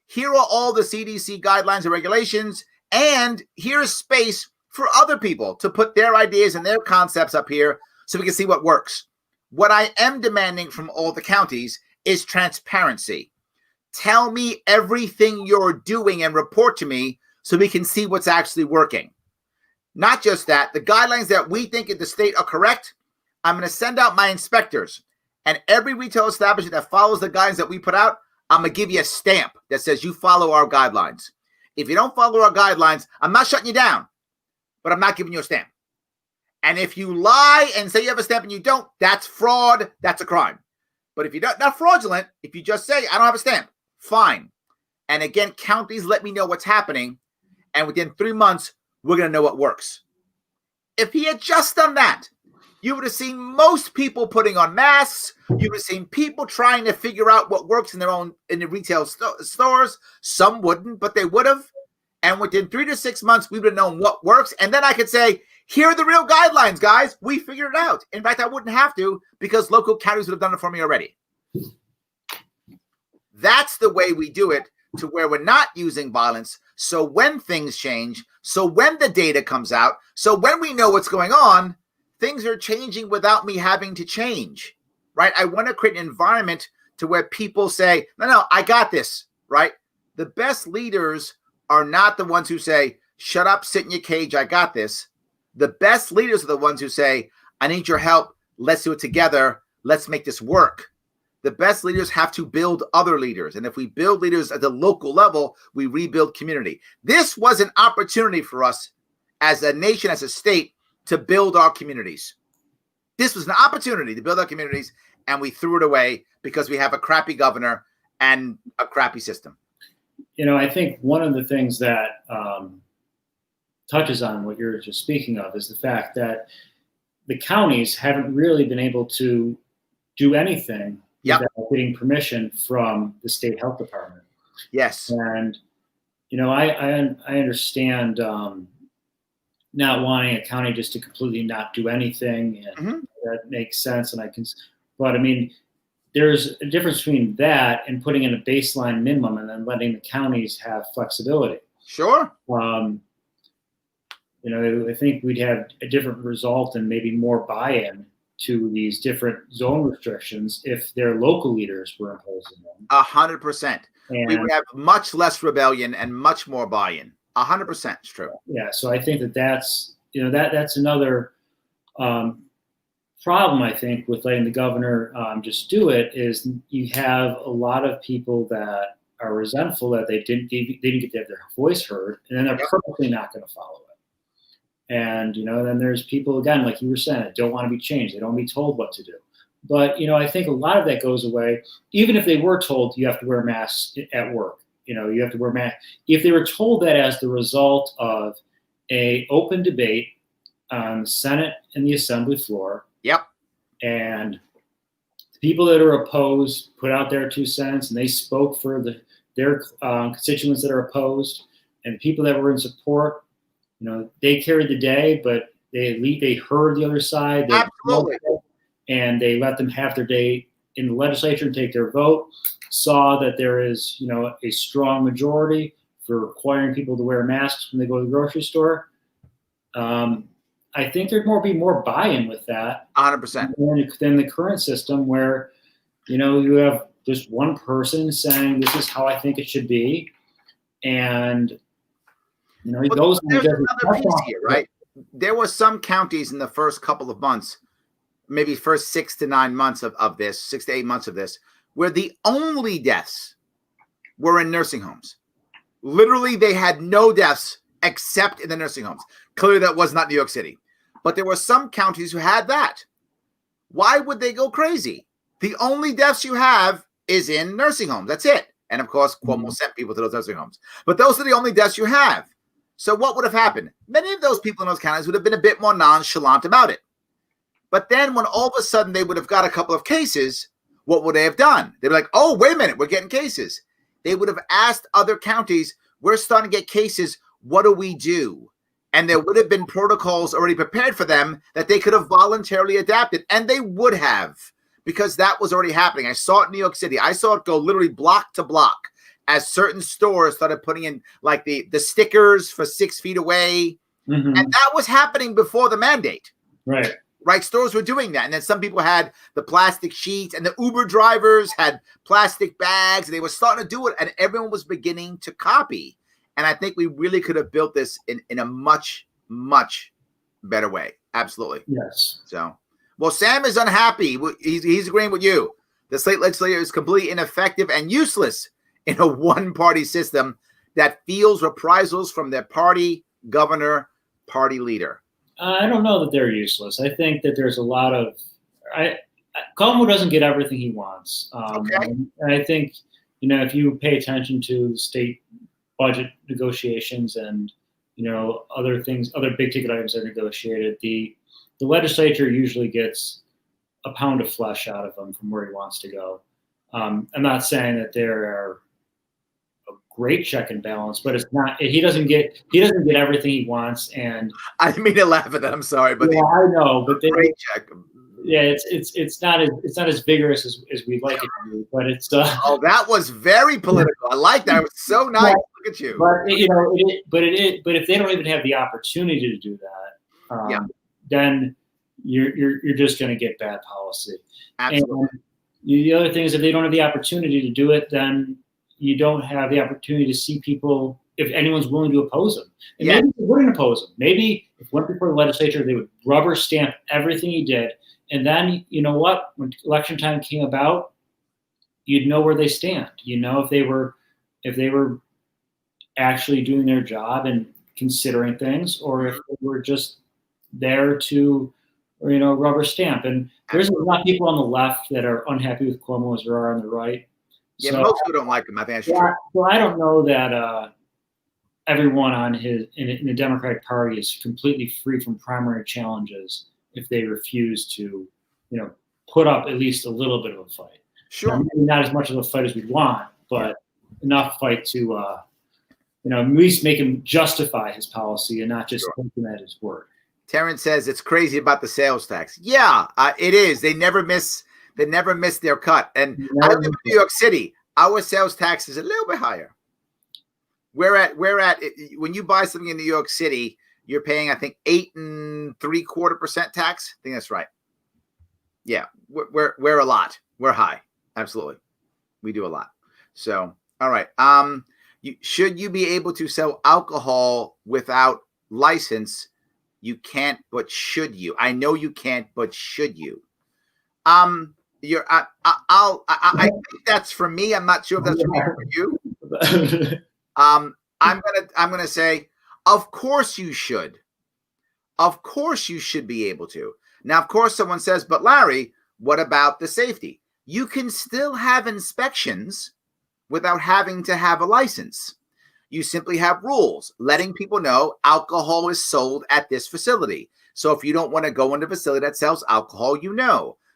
Here are all the CDC guidelines and regulations, and here's space for other people to put their ideas and their concepts up here so we can see what works. What I am demanding from all the counties is transparency. Tell me everything you're doing and report to me so we can see what's actually working. Not just that, the guidelines that we think in the state are correct, I'm going to send out my inspectors, and every retail establishment that follows the guidelines that we put out, I'm going to give you a stamp that says you follow our guidelines. If you don't follow our guidelines, I'm not shutting you down, but I'm not giving you a stamp. And if you lie and say you have a stamp and you don't, that's fraud. That's a crime. But if you're not fraudulent, if you just say, I don't have a stamp, fine. And again, counties let me know what's happening. And within 3 months, we're going to know what works. If he had just done that, you would have seen most people putting on masks. You would have seen people trying to figure out what works in the retail stores. Some wouldn't, but they would have. And within 3 to 6 months, we would have known what works. And then I could say, here are the real guidelines, guys. We figured it out. In fact, I wouldn't have to, because local counties would have done it for me already. That's the way we do it, to where we're not using violence. So when things change, so when the data comes out, so when we know what's going on, things are changing without me having to change, right? I want to create an environment to where people say, no, I got this, right? The best leaders are not the ones who say, shut up, sit in your cage, I got this. The best leaders are the ones who say, I need your help. Let's do it together. Let's make this work. The best leaders have to build other leaders. And if we build leaders at the local level, we rebuild community. This was an opportunity for us as a nation, as a state, to build our communities. This was an opportunity to build our communities, and we threw it away because we have a crappy governor and a crappy system. I think one of the things that touches on what you're just speaking of is the fact that the counties haven't really been able to do anything without getting permission from the state health department. Yes. And, I understand not wanting a county just to completely not do anything, and that makes sense. And but I mean, there's a difference between that and putting in a baseline minimum and then letting the counties have flexibility. Sure. I think we'd have a different result and maybe more buy-in to these different zone restrictions if their local leaders were imposing them. 100%. We would have much less rebellion and much more buy-in. 100% is true. Yeah, so I think that's another problem, I think, with letting the governor just do it, is you have a lot of people that are resentful that they didn't get to have their voice heard, and then they're purposely not going to follow it. And then there's people, again, like you were saying, that don't want to be changed. They don't want to be told what to do. But I think a lot of that goes away. Even if they were told you have to wear masks at work, you have to wear masks. If they were told that as the result of a open debate on the Senate and the Assembly floor, and the people that are opposed put out their 2 cents, and they spoke for their constituents that are opposed, and people that were in support, they carried the day, but they heard the other side. Absolutely. And they let them have their day in the legislature and take their vote, saw that there is, a strong majority for requiring people to wear masks when they go to the grocery store. I think there'd be more buy-in with that. 100%. Than the current system where, you have just one person saying, this is how I think it should be. And, there's another piece here, right? There were some counties in the first couple of months, maybe first 6 to 9 months of this, 6 to 8 months of this, where the only deaths were in nursing homes. Literally, they had no deaths except in the nursing homes. Clearly, that was not New York City. But there were some counties who had that. Why would they go crazy? The only deaths you have is in nursing homes. That's it. And, of course, Cuomo sent people to those nursing homes. But those are the only deaths you have. So what would have happened? Many of those people in those counties would have been a bit more nonchalant about it. But then when all of a sudden they would have got a couple of cases, what would they have done? They'd be like, oh, wait a minute, we're getting cases. They would have asked other counties, we're starting to get cases, what do we do? And there would have been protocols already prepared for them that they could have voluntarily adapted. And they would have, because that was already happening. I saw it in New York City. I saw it go literally block to block as certain stores started putting in like the stickers for 6 feet away. And that was happening before the mandate. Right. Stores were doing that. And then some people had the plastic sheets, and the Uber drivers had plastic bags, and they were starting to do it, and everyone was beginning to copy. And I think we really could have built this in a much, much better way. Absolutely. Yes. So, well, Sam is unhappy. He's agreeing with you. The state legislature is completely ineffective and useless in a one-party system that feels reprisals from their party governor, party leader. I don't know that they're useless. I think that there's a lot of Cuomo doesn't get everything he wants. And I think, if you pay attention to state budget negotiations and, other things, other big ticket items that are negotiated, the legislature usually gets a pound of flesh out of him from where he wants to go. I'm not saying that there are a great check and balance, but it's not. He doesn't get everything he wants. And I didn't mean to laugh at that. I'm sorry, but yeah, I know. But great check. Yeah, it's not as vigorous as we'd like it to be. But it's. Oh, that was very political. I like that. It was so nice. Look at you. But But if they don't even have the opportunity to do that, then you're just going to get bad policy. Absolutely. And the other thing is, if they don't have the opportunity to do it, then you don't have the opportunity to see people, if anyone's willing to oppose them. And maybe they wouldn't oppose him. Maybe if went before the legislature, they would rubber stamp everything he did. And then, you know what? When election time came about, you'd know where they stand. If they were actually doing their job and considering things, or if they were just there to, rubber stamp. And there's a lot of people on the left that are unhappy with Cuomo as there are on the right. Yeah, so, most people don't like him. I think that's true. Well, I don't know that everyone on in the Democratic Party is completely free from primary challenges if they refuse to, put up at least a little bit of a fight. Sure. Maybe not as much of a fight as we'd want, but enough fight to, at least make him justify his policy and not just take him at his word. Terrence says it's crazy about the sales tax. Yeah, it is. They never miss their cut. And I live in New York City. Our sales tax is a little bit higher. When you buy something in New York City, you're paying, I think, 8.75% tax. I think that's right. Yeah, we're a lot. We're high. Absolutely, we do a lot. So, all right. Should you be able to sell alcohol without license? You can't, but should you? I know you can't, but should you? I think that's for me. I'm not sure if that's for you. I'm gonna say, of course you should. Of course you should be able to. Now, of course, someone says, but Larry, what about the safety? You can still have inspections without having to have a license. You simply have rules letting people know alcohol is sold at this facility. So if you don't want to go into a facility that sells alcohol,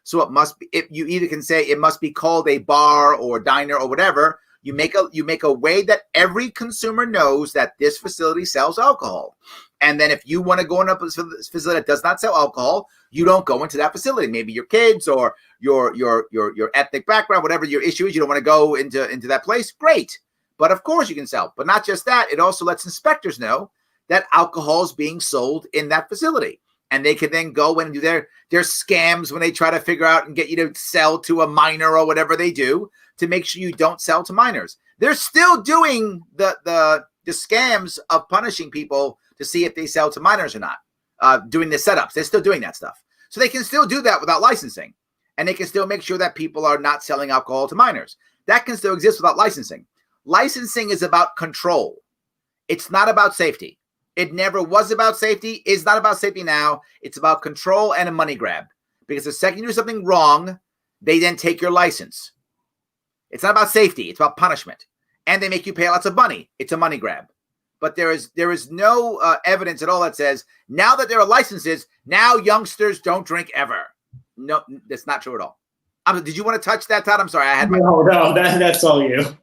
So it must be, if you either can say it must be called a bar or diner or whatever. You make a way that every consumer knows that this facility sells alcohol. And then if you want to go into a facility that does not sell alcohol, you don't go into that facility. Maybe your kids or your ethnic background, whatever your issue is, you don't want to go into that place. Great. But of course you can sell. But not just that, it also lets inspectors know that alcohol is being sold in that facility. And they can then go and do their scams when they try to figure out and get you to sell to a minor or whatever they do to make sure you don't sell to minors. They're still doing the scams of punishing people to see if they sell to minors or not, doing the setups. They're still doing that stuff. So they can still do that without licensing. And they can still make sure that people are not selling alcohol to minors. That can still exist without licensing. Licensing is about control. It's not about safety. It never was about safety. It's not about safety now. It's about control and a money grab. Because the second you do something wrong, they then take your license. It's not about safety. It's about punishment. And they make you pay lots of money. It's a money grab. But there is no evidence at all that says now that there are licenses, now youngsters don't drink ever. No, that's not true at all. Did you want to touch that, Todd? I'm sorry. No, that's all you.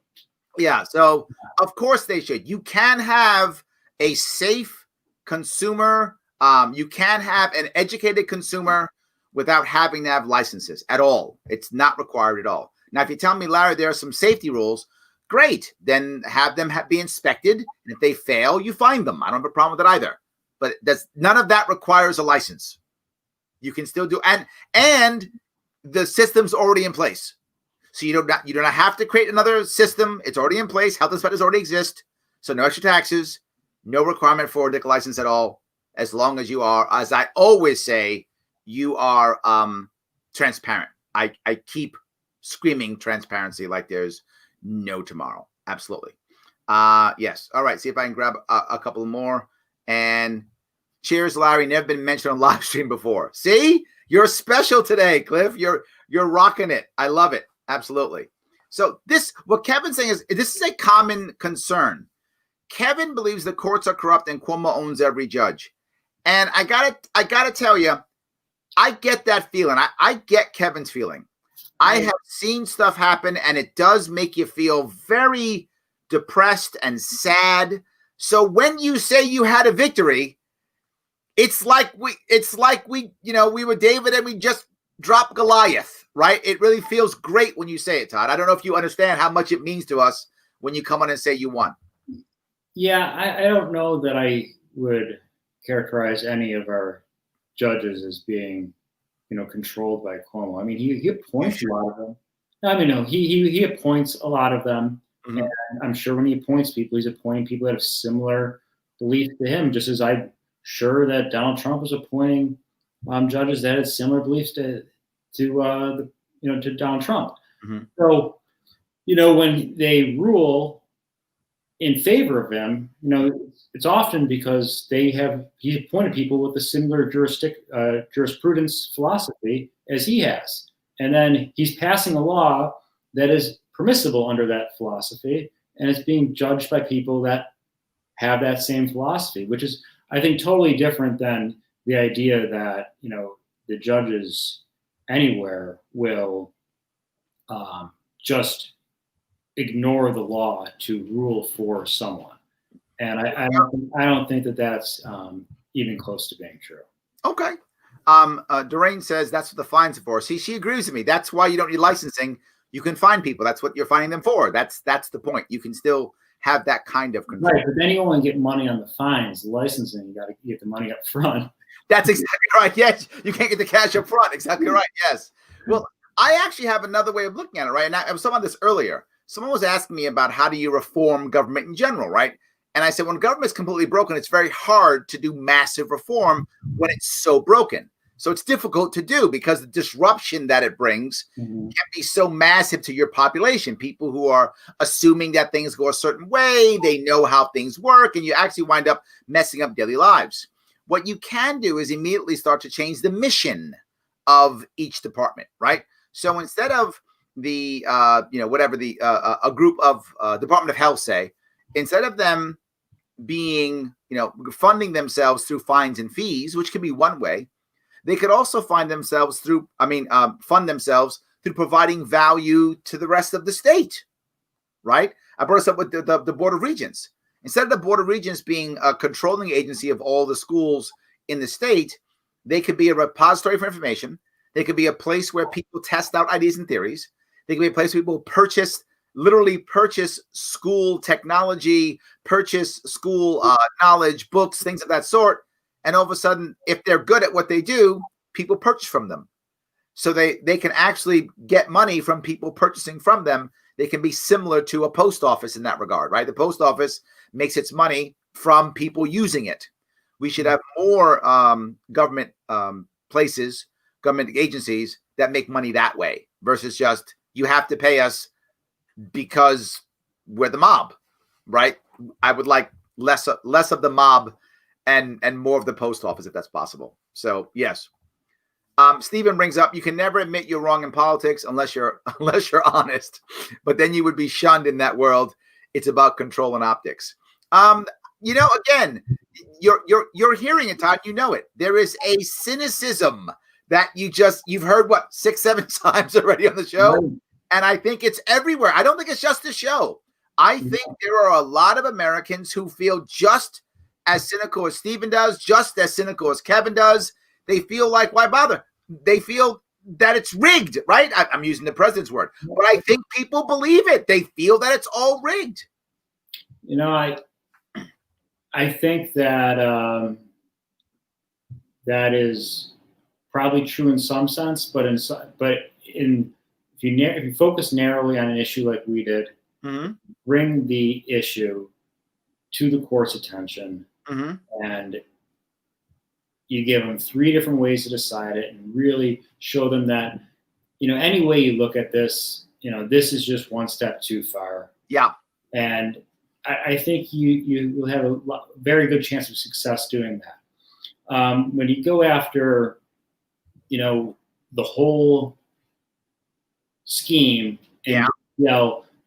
Yeah. So of course they should. You can have a safe consumer. You can have an educated consumer without having to have licenses at all. It's not required at all. Now, if you tell me, Larry, there are some safety rules, great. Then have them be inspected. And if they fail, you fine them. I don't have a problem with that either. But none of that requires a license. You can still do, and the system's already in place. So you don't have to create another system. It's already in place. Health inspectors already exist. So no extra taxes, no requirement for a liquor license at all. As long as you are, as I always say, you are transparent. I keep screaming transparency like there's no tomorrow. Absolutely. Yes. All right. See if I can grab a couple more. And cheers, Larry. Never been mentioned on live stream before. See, you're special today, Cliff. You're rocking it. I love it. Absolutely. So what Kevin's saying is this is a common concern. Kevin believes the courts are corrupt and Cuomo owns every judge. And I gotta tell you, I get that feeling. I get Kevin's feeling. I have seen stuff happen, and it does make you feel very depressed and sad. So when you say you had a victory, it's like we were David and we just dropped Goliath, right? It really feels great when you say it, Todd. I don't know if you understand how much it means to us when you come on and say you won. Yeah, I don't know that I would characterize any of our judges as being, controlled by Cuomo. I mean, he appoints a lot of them. I mean, no, he appoints a lot of them. Mm-hmm. And I'm sure when he appoints people, he's appointing people that have similar beliefs to him, just as I'm sure that Donald Trump was appointing judges that had similar beliefs to Donald Trump. Mm-hmm. So, when they rule in favor of him, it's often because he's appointed people with a similar jurisprudence philosophy as he has. And then he's passing a law that is permissible under that philosophy, and it's being judged by people that have that same philosophy, which is, I think, totally different than the idea that, the judges anywhere will just ignore the law to rule for someone. And I don't think that that's even close to being true. Okay. Doreen says that's what the fines are for. See, she agrees with me. That's why you don't need licensing. You can fine people. That's what you're fining them for. That's the point. You can still have that kind of control. Right, but then you only get money on the fines. The licensing, you got to get the money up front. That's exactly right. Yes, you can't get the cash up front. Exactly right. Yes. Well, I actually have another way of looking at it, right? And I was talking about this earlier. Someone was asking me about how do you reform government in general, right? And I said, when government is completely broken, it's very hard to do massive reform when it's so broken. So it's difficult to do because the disruption that it brings can be so massive to your population. People who are assuming that things go a certain way, they know how things work, and you actually wind up messing up daily lives. What you can do is immediately start to change the mission of each department, right? So instead of the, a group of Department of Health, say, instead of them being, funding themselves through fines and fees, which could be one way, they could also fund themselves through providing value to the rest of the state, right? I brought this up with the Board of Regents. Instead of the Board of Regents being a controlling agency of all the schools in the state, they could be a repository for information. They could be a place where people test out ideas and theories. They could be a place where people literally purchase school technology, purchase school knowledge, books, things of that sort. And all of a sudden, if they're good at what they do, people purchase from them. So they can actually get money from people purchasing from them. They can be similar to a post office in that regard, right? The post office makes its money from people using it. We should have more government places, government agencies that make money that way versus just you have to pay us because we're the mob, right? I would like less of the mob and more of the post office if that's possible. So yes. Stephen brings up, you can never admit you're wrong in politics unless you're honest, but then you would be shunned in that world. It's about control and optics. Again, you're hearing it, Todd. You know it. There is a cynicism that you've heard 6-7 times already on the show, right. And I think it's everywhere. I don't think it's just the show. I think there are a lot of Americans who feel just as cynical as Stephen does, just as cynical as Kevin does. They feel like, why bother? They feel that it's rigged, right? I'm using the president's word, but I think people believe it. They feel that it's all rigged. I think that that is probably true in some sense, but if you focus narrowly on an issue like we did, bring the issue to the court's attention, and you give them 3 different ways to decide it, and really show them that any way you look at this, this is just one step too far. Yeah, and I think you will have a very good chance of success doing that. When you go after, the whole scheme and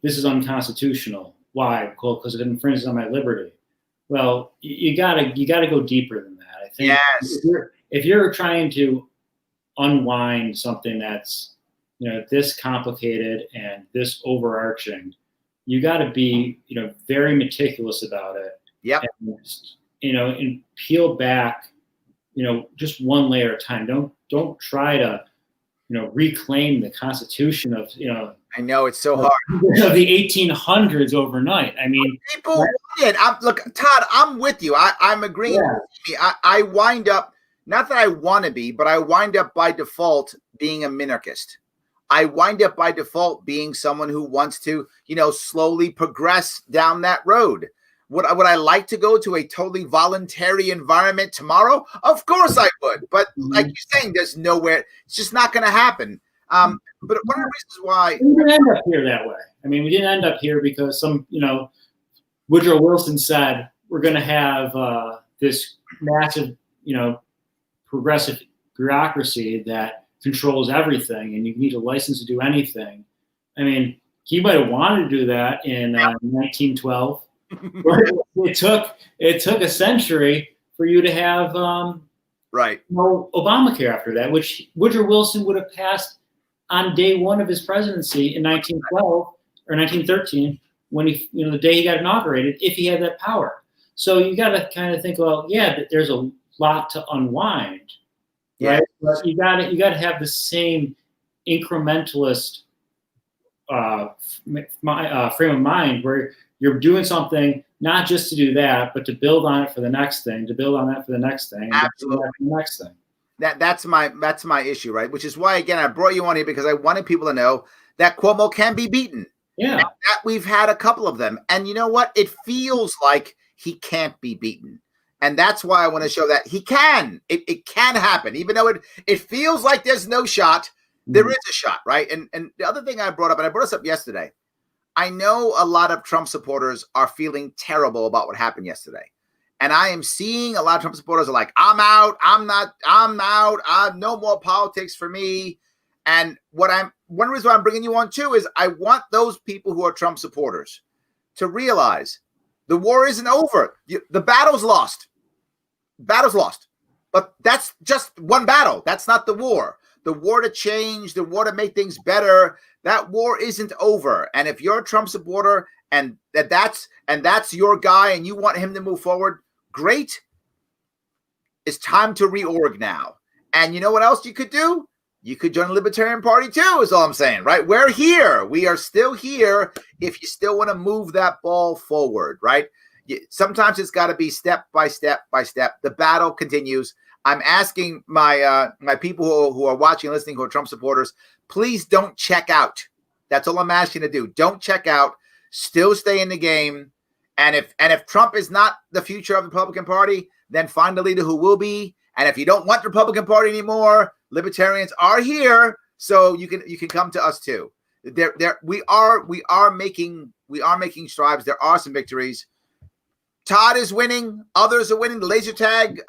this is unconstitutional. Why? Well, because it infringes on my liberty. Well, you gotta go deeper than that. I think if you're trying to unwind something that's this complicated and this overarching, you got to be very meticulous about it. Yep. And peel back just one layer at a time. Don't try to reclaim the Constitution of I know it's so hard. The 1800s overnight. I mean, people want it. Look, Todd, I'm with you. I'm agreeing. Yeah. I wind up, not that I want to be, but I wind up by default being a minarchist. I wind up by default being someone who wants to, slowly progress down that road. Would I like to go to a totally voluntary environment tomorrow? Of course I would. But like you're saying, there's nowhere. It's just not going to happen. But one of the reasons why we didn't end up here that way. I mean, we didn't end up here because Woodrow Wilson said we're going to have this massive, progressive bureaucracy that controls everything, and you need a license to do anything. I mean, he might have wanted to do that in 1912. But it took a century for you to have right. Obamacare after that, which Woodrow Wilson would have passed on day one of his presidency in 1912 or 1913, when the day he got inaugurated, if he had that power. So you got to kind of think, well, yeah, that there's a lot to unwind, right? But you got to have the same incrementalist frame of mind where you're doing something not just to do that, but to build on it for the next thing, to build on that for the next thing, absolutely, for the next thing. That's my issue, right? Which is why, again, I brought you on here because I wanted people to know that Cuomo can be beaten. Yeah, and that we've had a couple of them, and you know what? It feels like he can't be beaten, and that's why I want to show that he can. It can happen, even though it feels like there's no shot. There is a shot, right? And the other thing I brought up, and I brought this up yesterday, I know a lot of Trump supporters are feeling terrible about what happened yesterday. And I am seeing a lot of Trump supporters are like, I'm out. I'm out. No more politics for me. And one reason why I'm bringing you on too is I want those people who are Trump supporters to realize the war isn't over. The battle's lost. Battle's lost. But that's just one battle. That's not the war. The war to change, the war to make things better, that war isn't over. And if you're a Trump supporter and that's your guy and you want him to move forward, great. It's time to reorg now. And you know what else you could do? You could join the Libertarian Party too, is all I'm saying, right? We're here. We are still here if you still want to move that ball forward, right? Sometimes it's got to be step by step by step. The battle continues. I'm asking my people who are watching and listening who are Trump supporters, please don't check out. That's all I'm asking you to do. Don't check out. Still stay in the game. And if Trump is not the future of the Republican Party, then find a leader who will be. And if you don't want the Republican Party anymore, libertarians are here, so you can come to us too. We are making strides. There are some victories. Todd is winning. Others are winning. The laser tag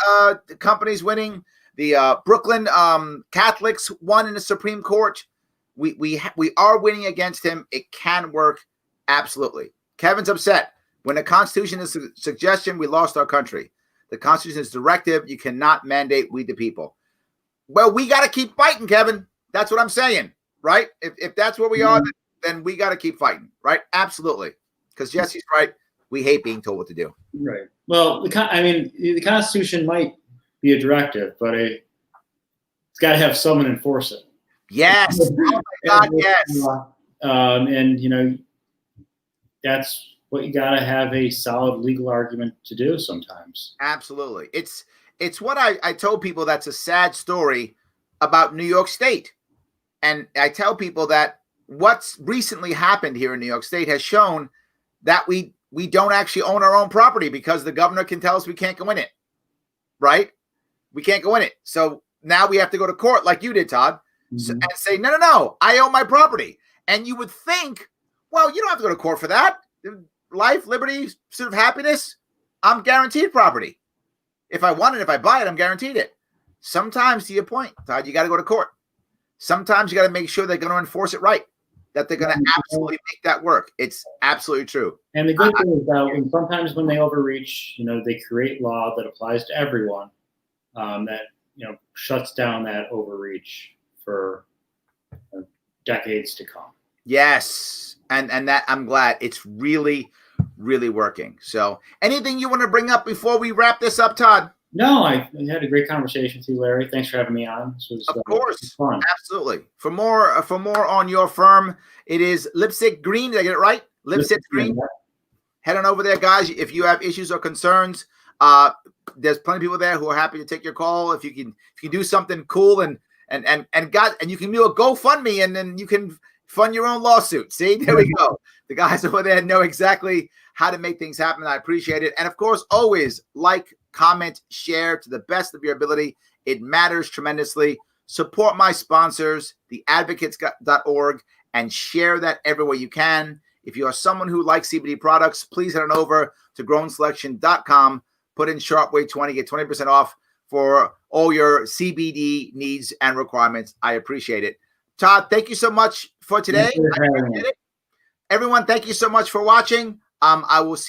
company's winning. The Brooklyn Catholics won in the Supreme Court. We are winning against him. It can work. Absolutely. Kevin's upset. When the Constitution is a suggestion, we lost our country. The Constitution is directive. You cannot mandate we the people. Well, we got to keep fighting, Kevin. That's what I'm saying, right? If that's where we are, then we got to keep fighting, right? Absolutely. Because Jesse's right. We hate being told what to do. Right. Well, the Constitution might be a directive, but it's got to have someone enforce it. Yes. Oh my God, yes. And that's what you got to have a solid legal argument to do sometimes. Absolutely. It's what I told people. That's a sad story about New York State. And I tell people that what's recently happened here in New York State has shown that we don't actually own our own property because the governor can tell us we can't go in it, right? We can't go in it. So now we have to go to court like you did, Todd, and say, no, I own my property. And you would think, well, you don't have to go to court for that. Life, liberty, pursuit of happiness, I'm guaranteed property. If I want it, if I buy it, I'm guaranteed it. Sometimes, to your point, Todd, you got to go to court. Sometimes you got to make sure they're going to enforce it right, that they're going to absolutely make that work. It's absolutely true. And the good thing is that sometimes when they overreach, they create law that applies to everyone, that shuts down that overreach for decades to come. Yes, and that I'm glad it's really, really working. So, anything you want to bring up before we wrap this up, Todd? No, I had a great conversation with you, Larry. Thanks for having me on. This was, of course, fun. Absolutely. For more on your firm, it is Lipstick Green. Did I get it right? Lipstick Green. Head on over there, guys. If you have issues or concerns, there's plenty of people there who are happy to take your call. If you can do something cool and you can do a GoFundMe and then you can fund your own lawsuit. See, there we go. The guys over there know exactly how to make things happen. I appreciate it. And of course, always like, comment, share to the best of your ability. It matters tremendously. Support my sponsors, theadvocates.org, and share that everywhere you can. If you are someone who likes CBD products, please head on over to grownselection.com. Put in Sharpe Way 20, get 20% off for all your CBD needs and requirements. I appreciate it. Todd, thank you so much for today. I appreciate it. Everyone, thank you so much for watching. I will see